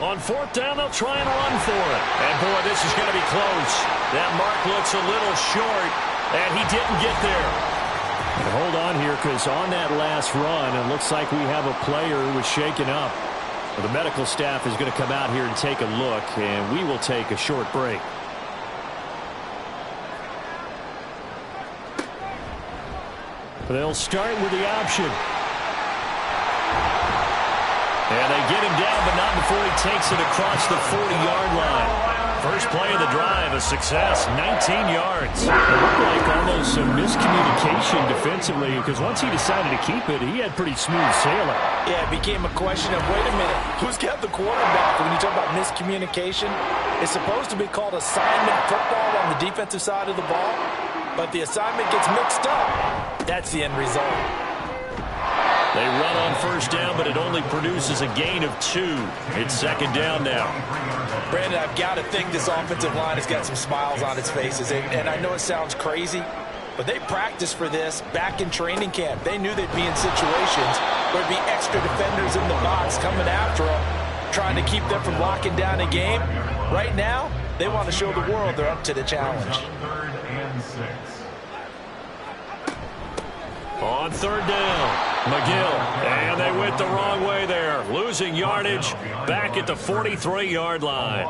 On 4th down, they'll try and run for it. And, boy, this is going to be close. That mark looks a little short, and he didn't get there. And hold on here, because on that last run, it looks like we have a player who was shaken up. Well, the medical staff is going to come out here and take a look, and we will take a short break. They'll start with the option. And they get him down, but not before he takes it across the 40-yard line. First play of the drive, a success, 19 yards. It looked like almost some miscommunication defensively, because once he decided to keep it, he had pretty smooth sailing. Yeah, it became a question of, wait a minute, who's got the quarterback? When you talk about miscommunication, it's supposed to be called assignment football on the defensive side of the ball, but the assignment gets mixed up. That's the end result. They run on first down, but it only produces a gain of 2. It's 2nd down now. Brandon, I've got to think this offensive line has got some smiles on its faces. And I know it sounds crazy, but they practiced for this back in training camp. They knew they'd be in situations where there'd be extra defenders in the box coming after them, trying to keep them from locking down a game. Right now, they want to show the world they're up to the challenge. 3rd and 6. On 3rd down, McGill, and they went the wrong way there, losing yardage back at the 43-yard line.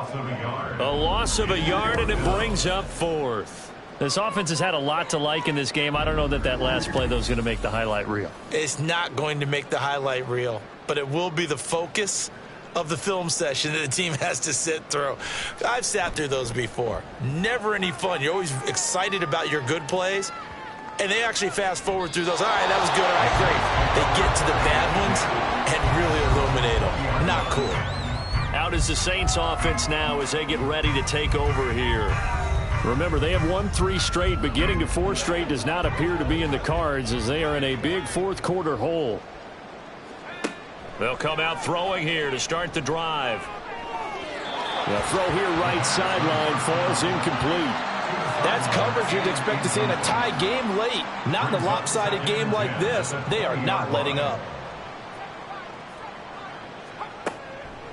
A loss of a yard, and it brings up 4th. This offense has had a lot to like in this game. I don't know that that last play, though, is going to make the highlight reel. It's not going to make the highlight reel, but it will be the focus of the film session that the team has to sit through. I've sat through those before. Never any fun. You're always excited about your good plays. And they actually fast forward through those. All right, that was good. All right, great. They get to the bad ones and really illuminate them. Not cool. Out is the Saints offense now as they get ready to take over here. Remember, they have won 3 straight, but getting to 4 straight does not appear to be in the cards as they are in a big 4th quarter hole. They'll come out throwing here to start the drive. The throw here right sideline falls incomplete. That's coverage you'd expect to see in a tie game late. Not in a lopsided game like this. They are not letting up.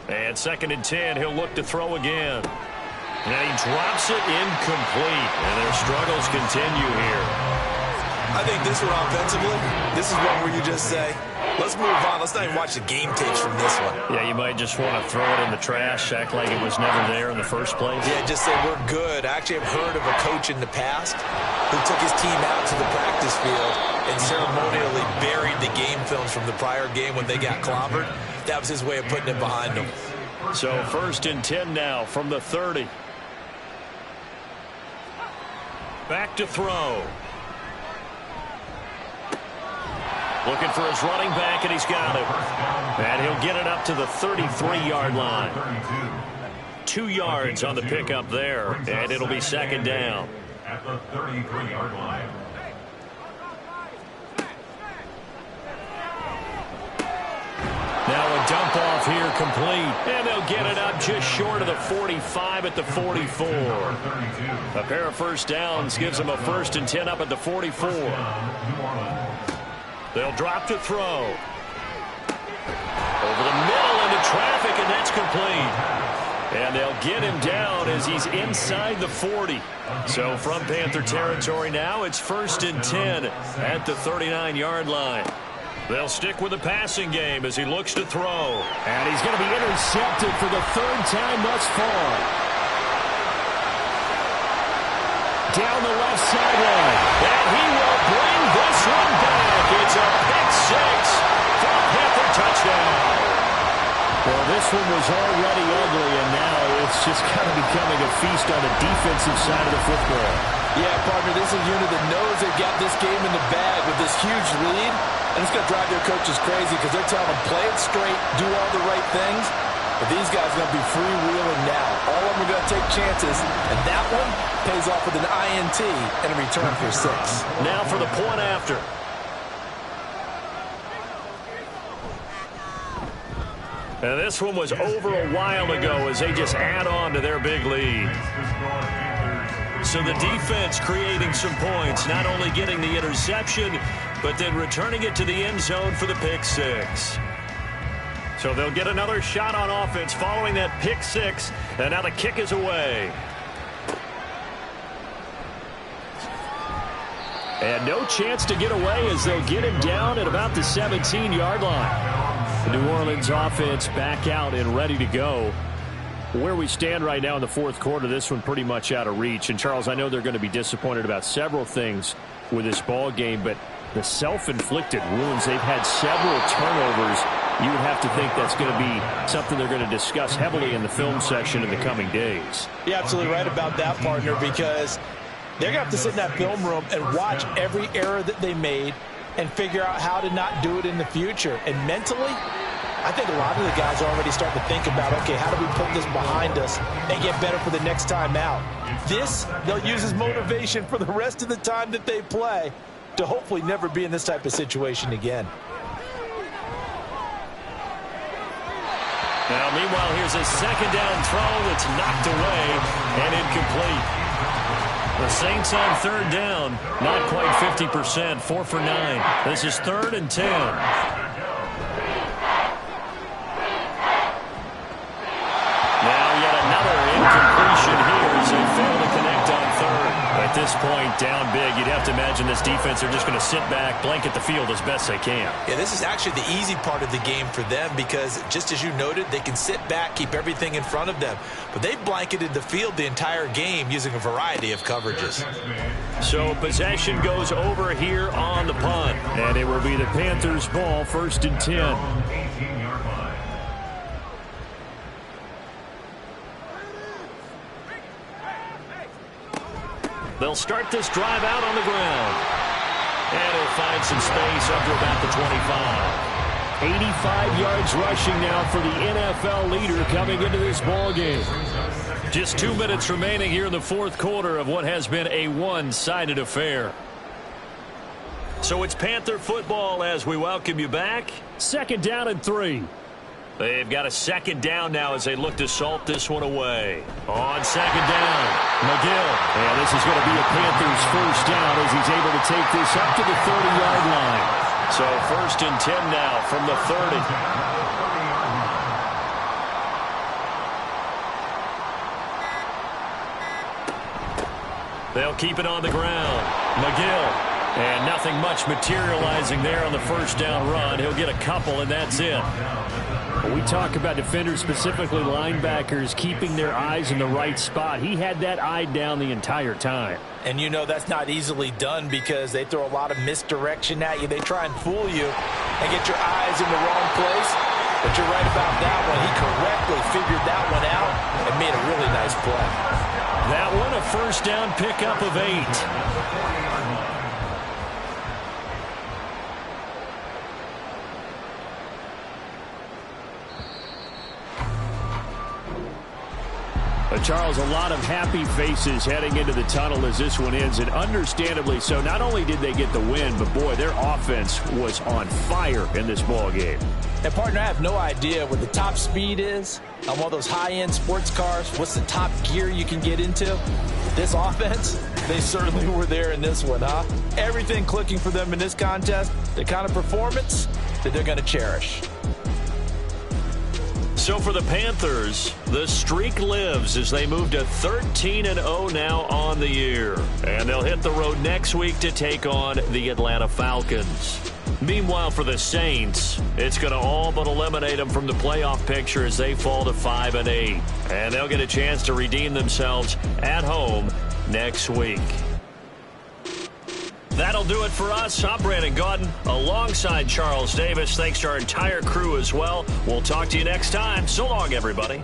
And 2nd and 10, he'll look to throw again. And he drops it incomplete. And their struggles continue here. I think this one offensively, this is one where you just say, let's move on. Let's not even watch the game tapes from this one. Yeah, you might just want to throw it in the trash, act like it was never there in the first place. Yeah, just say we're good. I actually have heard of a coach in the past who took his team out to the practice field and ceremonially buried the game films from the prior game when they got clobbered. That was his way of putting it behind them. So 1st and 10 now from the 30. Back to throw. Looking for his running back, and he's got it. And he'll get it up to the 33-yard line. 2 yards on the pickup there, and it'll be 2nd down. At the 33-yard line. Now a dump off here complete, and they'll get it up just short of the 45 at the 44. A pair of first downs gives them a 1st and 10 up at the 44. They'll drop to throw. Over the middle into traffic, and that's complete. And they'll get him down as he's inside the 40. So from Panther territory now, it's 1st and 10 at the 39-yard line. They'll stick with the passing game as he looks to throw. And he's going to be intercepted for the third time thus far. Down the left sideline. And he will bring this one back. It's a pick six for a Panther touchdown. Well, this one was already ugly, and now it's just kind of becoming a feast on the defensive side of the football. Yeah, partner, this is a unit that knows they've got this game in the bag with this huge lead, and it's going to drive their coaches crazy because they're telling them, play it straight, do all the right things, but these guys are going to be freewheeling now. All of them are going to take chances, and that one pays off with an INT and a return for 6. Now for the point after. And this one was over a while ago as they just add on to their big lead. So the defense creating some points, not only getting the interception, but then returning it to the end zone for the pick six. So they'll get another shot on offense following that pick six, and now the kick is away. And no chance to get away as they'll get him down at about the 17-yard line. The New Orleans offense back out and ready to go. Where we stand right now in the fourth quarter, this one pretty much out of reach. And, Charles, I know they're going to be disappointed about several things with this ball game, but the self-inflicted wounds, they've had several turnovers. You would have to think that's going to be something they're going to discuss heavily in the film section in the coming days. You're absolutely right about that, partner, because they're going to have to sit in that film room and watch every error that they made and figure out how to not do it in the future. And mentally, I think a lot of the guys are already starting to think about, okay, how do we put this behind us and get better for the next time out? This, they'll use as motivation for the rest of the time that they play to hopefully never be in this type of situation again. Now, meanwhile, here's a second down throw that's knocked away and incomplete. The Saints on third down, not quite 50%, 4 for 9. This is 3rd and 10. Now yet another incompletion here as they fail to connect on third. At this point, down big, you'd have to imagine this defense are just going to sit back, blanket the field as best they can. Yeah, this is actually the easy part of the game for them because, just as you noted, they can sit back, keep everything in front of them. But they've blanketed the field the entire game using a variety of coverages. So possession goes over here on the punt. And it will be the Panthers' ball, 1st and 10. They'll start this drive out on the ground. And he'll find some space up to about the 25. 85 yards rushing now for the NFL leader coming into this ball game. Just 2 minutes remaining here in the fourth quarter of what has been a one-sided affair. So it's Panther football as we welcome you back. 2nd down and 3. They've got a 2nd down now as they look to salt this one away. On 2nd down, McGill. And this is going to be a Panthers 1st down as he's able to take this up to the 30-yard line. So 1st and 10 now from the 30. They'll keep it on the ground. McGill. And nothing much materializing there on the 1st down run. He'll get a couple, and that's it. We talk about defenders, specifically linebackers, keeping their eyes in the right spot. He had that eye down the entire time. And you know that's not easily done because they throw a lot of misdirection at you. They try and fool you and get your eyes in the wrong place. But you're right about that one. He correctly figured that one out and made a really nice play. That one a 1st down pickup of 8. Charles, a lot of happy faces heading into the tunnel as this one ends, and understandably so. Not only did they get the win, but, boy, their offense was on fire in this ball game. And, partner, I have no idea what the top speed is on one of those high-end sports cars. What's the top gear you can get into? This offense, they certainly were there in this one, huh? Everything clicking for them in this contest, the kind of performance that they're going to cherish. So for the Panthers, the streak lives as they move to 13-0 now on the year. And they'll hit the road next week to take on the Atlanta Falcons. Meanwhile, for the Saints, it's going to all but eliminate them from the playoff picture as they fall to 5-8. And they'll get a chance to redeem themselves at home next week. That'll do it for us. I'm Brandon Gaudin alongside Charles Davis. Thanks to our entire crew as well. We'll talk to you next time. So long, everybody.